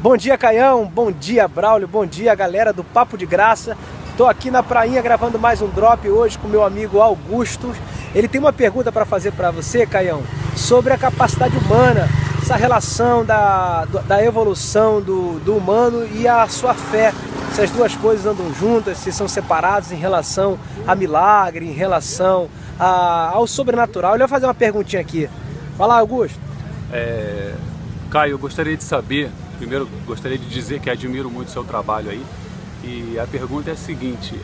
Bom dia, Caião, bom dia, Braulio, bom dia, galera do Papo de Graça. Estou aqui na prainha gravando mais um drop hoje com meu amigo Augusto. Ele tem uma pergunta para fazer para você, Caião, sobre a capacidade humana, essa relação da evolução do humano e a sua fé. Se as duas coisas andam juntas, se são separadas em relação a milagre, em relação ao sobrenatural. Ele vai fazer uma perguntinha aqui. Vai lá, Augusto. Caio, eu gostaria de saber, primeiro gostaria de dizer que admiro muito o seu trabalho aí. E a pergunta é a seguinte,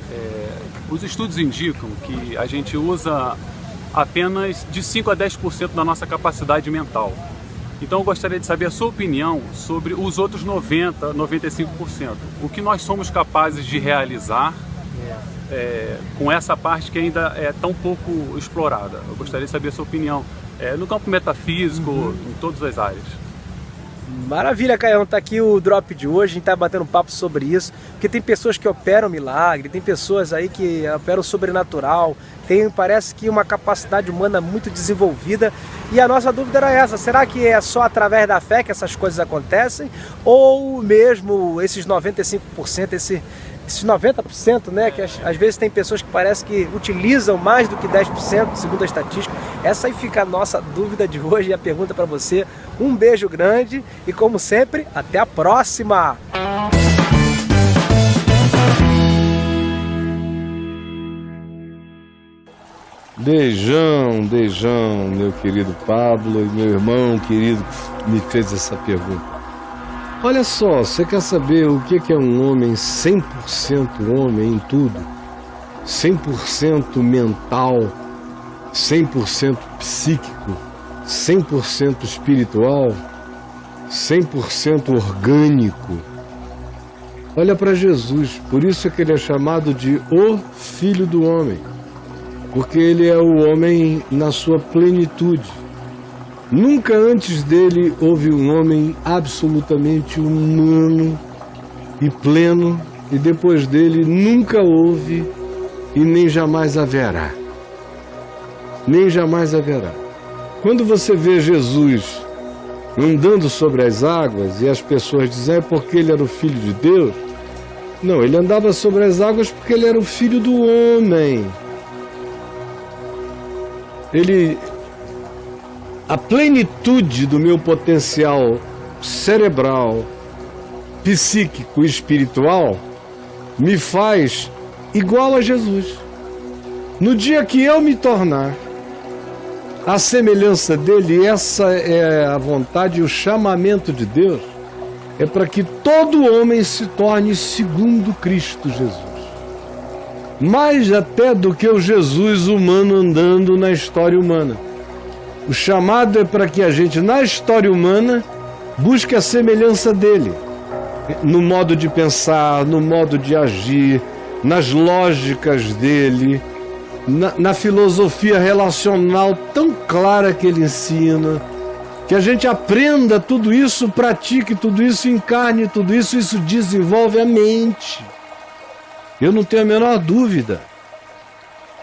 os estudos indicam que a gente usa apenas de 5 a 10% da nossa capacidade mental. Então eu gostaria de saber a sua opinião sobre os outros 90, 95%. O que nós somos capazes de realizar com essa parte que ainda é tão pouco explorada. Eu gostaria de saber a sua opinião no campo metafísico, em todas as áreas. Maravilha, Caião, tá aqui o drop de hoje, a gente tá batendo um papo sobre isso, porque tem pessoas que operam milagre, tem pessoas aí que operam sobrenatural, tem, parece que uma capacidade humana muito desenvolvida, e a nossa dúvida era essa, será que é só através da fé que essas coisas acontecem, ou mesmo esses 95%, esses 90%, né, que às vezes tem pessoas que parece que utilizam mais do que 10%, segundo a estatística. Essa aí fica a nossa dúvida de hoje e a pergunta para você. Um beijo grande e, como sempre, até a próxima! Beijão, meu querido Pablo e meu irmão querido que me fez essa pergunta. Olha só, você quer saber o que é um homem 100% homem em tudo? 100% mental, 100% psíquico, 100% espiritual, 100% orgânico. Olha para Jesus, por isso é que ele é chamado de o Filho do Homem, porque ele é o homem na sua plenitude. Nunca antes dele houve um homem absolutamente humano e pleno, e depois dele nunca houve e nem jamais haverá. Nem jamais haverá. Quando você vê Jesus andando sobre as águas e as pessoas dizem porque ele era o Filho de Deus, não, ele andava sobre as águas porque ele era o Filho do Homem. A plenitude do meu potencial cerebral, psíquico e espiritual me faz igual a Jesus. No dia que eu me tornar a semelhança dele, essa é a vontade e o chamamento de Deus, é para que todo homem se torne segundo Cristo Jesus. Mais até do que o Jesus humano andando na história humana. O chamado é para que a gente, na história humana, busque a semelhança dele. No modo de pensar, no modo de agir, nas lógicas dele, na filosofia relacional tão clara que ele ensina. Que a gente aprenda tudo isso, pratique tudo isso, encarne tudo isso, isso desenvolve a mente. Eu não tenho a menor dúvida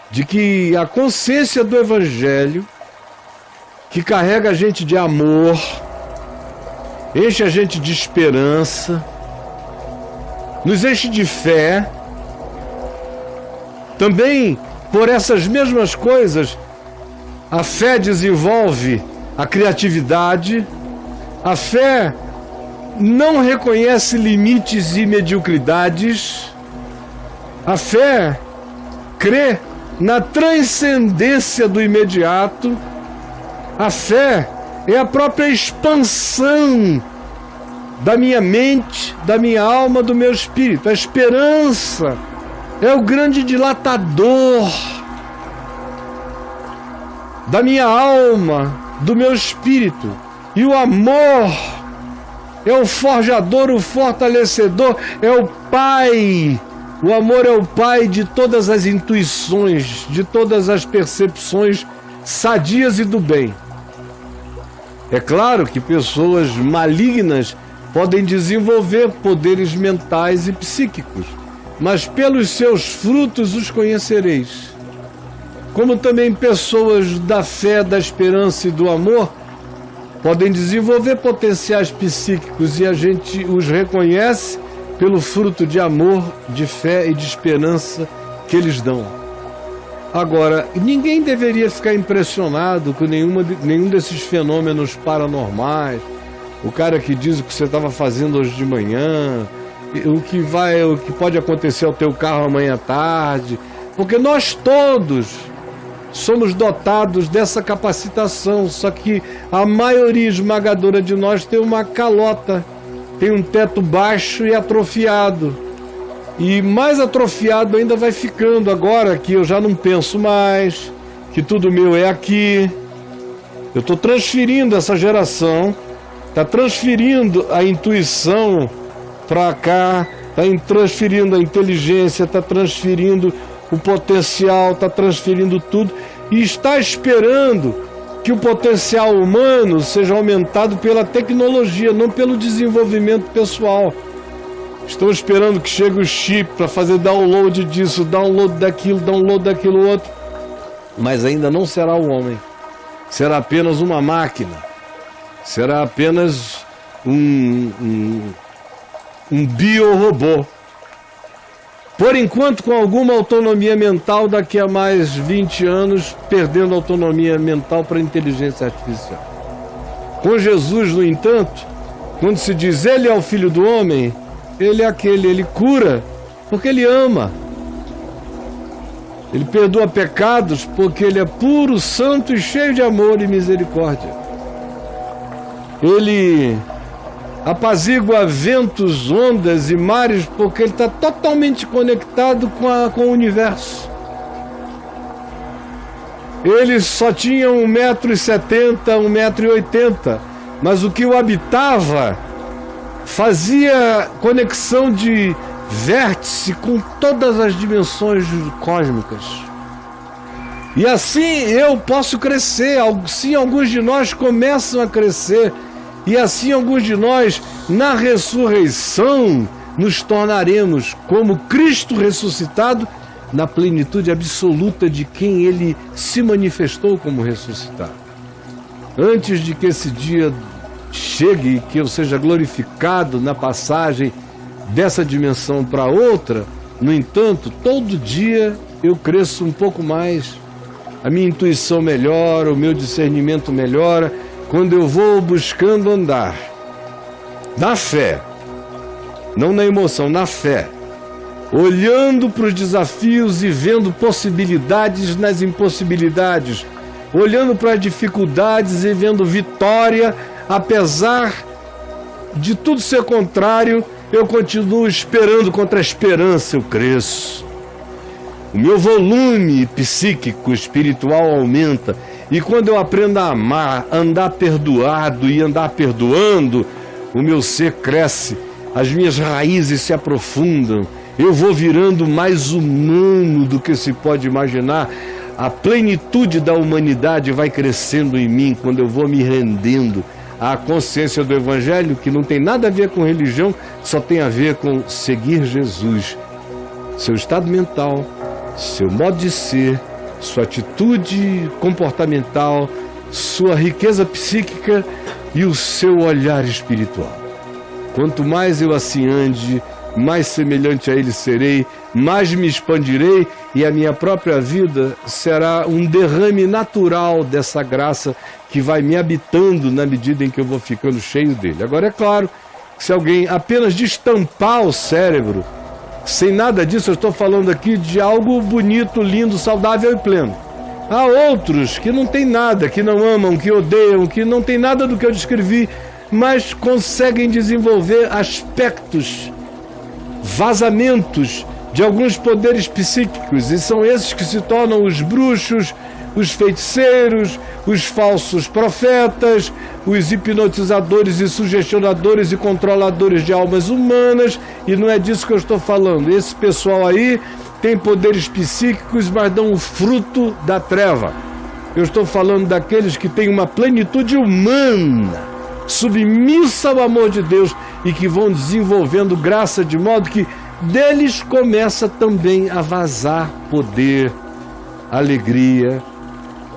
de que a consciência do Evangelho, que carrega a gente de amor, enche a gente de esperança, nos enche de fé. Também, por essas mesmas coisas, a fé desenvolve a criatividade, a fé não reconhece limites e mediocridades, a fé crê na transcendência do imediato. A fé é a própria expansão da minha mente, da minha alma, do meu espírito. A esperança é o grande dilatador da minha alma, do meu espírito. E o amor é o forjador, o fortalecedor, é o Pai. O amor é o Pai de todas as intuições, de todas as percepções sadias e do bem. É claro que pessoas malignas podem desenvolver poderes mentais e psíquicos, mas pelos seus frutos os conhecereis. Como também pessoas da fé, da esperança e do amor podem desenvolver potenciais psíquicos e a gente os reconhece pelo fruto de amor, de fé e de esperança que eles dão. Agora, ninguém deveria ficar impressionado com nenhum desses fenômenos paranormais. O cara que diz o que você estava fazendo hoje de manhã, o que pode acontecer ao teu carro amanhã à tarde, porque nós todos somos dotados dessa capacitação, só que a maioria esmagadora de nós tem uma calota, tem um teto baixo e atrofiado. E mais atrofiado ainda vai ficando agora que eu já não penso mais, que tudo meu é aqui. Eu estou transferindo essa geração, está transferindo a intuição para cá, está transferindo a inteligência, está transferindo o potencial, está transferindo tudo e está esperando que o potencial humano seja aumentado pela tecnologia, não pelo desenvolvimento pessoal. Estão esperando que chegue o chip para fazer download disso, download daquilo outro. Mas ainda não será o homem. Será apenas uma máquina. Será apenas um biorobô. Por enquanto, com alguma autonomia mental, daqui a mais 20 anos, perdendo autonomia mental para a inteligência artificial. Com Jesus, no entanto, quando se diz ele é o Filho do Homem, ele é aquele, ele cura porque ele ama. Ele perdoa pecados porque ele é puro, santo e cheio de amor e misericórdia. Ele apazigua ventos, ondas e mares porque ele está totalmente conectado com o universo. Ele só tinha 1,70 m, 1,80 m, mas o que o habitava fazia conexão de vértice com todas as dimensões cósmicas. E assim eu posso crescer, assim alguns de nós começam a crescer, e assim alguns de nós, na ressurreição, nos tornaremos como Cristo ressuscitado, na plenitude absoluta de quem Ele se manifestou como ressuscitado. Antes de que esse dia chegue e que eu seja glorificado na passagem dessa dimensão para outra, no entanto, todo dia eu cresço um pouco mais, a minha intuição melhora, o meu discernimento melhora, quando eu vou buscando andar na fé, não na emoção, na fé, olhando para os desafios e vendo possibilidades nas impossibilidades, olhando para as dificuldades e vendo vitória, apesar de tudo ser contrário, eu continuo esperando contra a esperança, eu cresço. O meu volume psíquico, espiritual aumenta. E quando eu aprendo a amar, andar perdoado e andar perdoando, o meu ser cresce, as minhas raízes se aprofundam, eu vou virando mais humano do que se pode imaginar. A plenitude da humanidade vai crescendo em mim quando eu vou me rendendo à consciência do Evangelho, que não tem nada a ver com religião, só tem a ver com seguir Jesus. Seu estado mental, seu modo de ser, sua atitude comportamental, sua riqueza psíquica e o seu olhar espiritual. Quanto mais eu assim ande, mais semelhante a Ele serei, mais me expandirei e a minha própria vida será um derrame natural dessa graça que vai me habitando na medida em que eu vou ficando cheio dele. Agora é claro, se alguém apenas destampar o cérebro, sem nada disso, eu estou falando aqui de algo bonito, lindo, saudável e pleno. Há outros que não tem nada, que não amam, que odeiam, que não tem nada do que eu descrevi, mas conseguem desenvolver aspectos, vazamentos de alguns poderes psíquicos, e são esses que se tornam os bruxos, os feiticeiros, os falsos profetas, os hipnotizadores e sugestionadores e controladores de almas humanas, e não é disso que eu estou falando. Esse pessoal aí tem poderes psíquicos, mas dão o fruto da treva. Eu estou falando daqueles que têm uma plenitude humana, submissa ao amor de Deus, e que vão desenvolvendo graça de modo que deles começa também a vazar poder, alegria,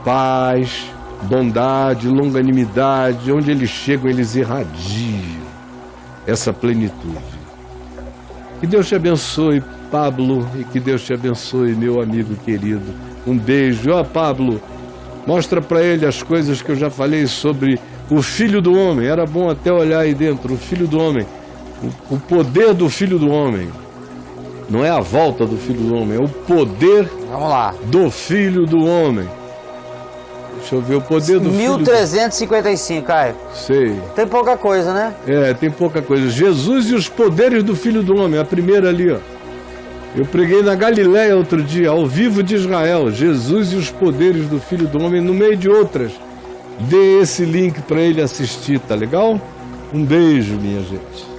paz, bondade, longanimidade, onde eles chegam, eles irradiam essa plenitude. Que Deus te abençoe, Pablo, e que Deus te abençoe, meu amigo querido. Um beijo. Ó, Pablo, mostra para ele as coisas que eu já falei sobre o Filho do Homem. Era bom até olhar aí dentro, o Filho do Homem. O poder do Filho do Homem. Não é a volta do Filho do Homem, é o poder Vamos lá. do Filho do Homem. Deixa eu ver o poder do Filho do... 1355, Caio. Sei. Tem pouca coisa, né? É, tem pouca coisa. Jesus e os poderes do Filho do Homem. A primeira ali, ó. Eu preguei na Galileia outro dia, ao vivo de Israel. Jesus e os poderes do Filho do Homem, no meio de outras. Dê esse link para ele assistir, tá legal? Um beijo, minha gente.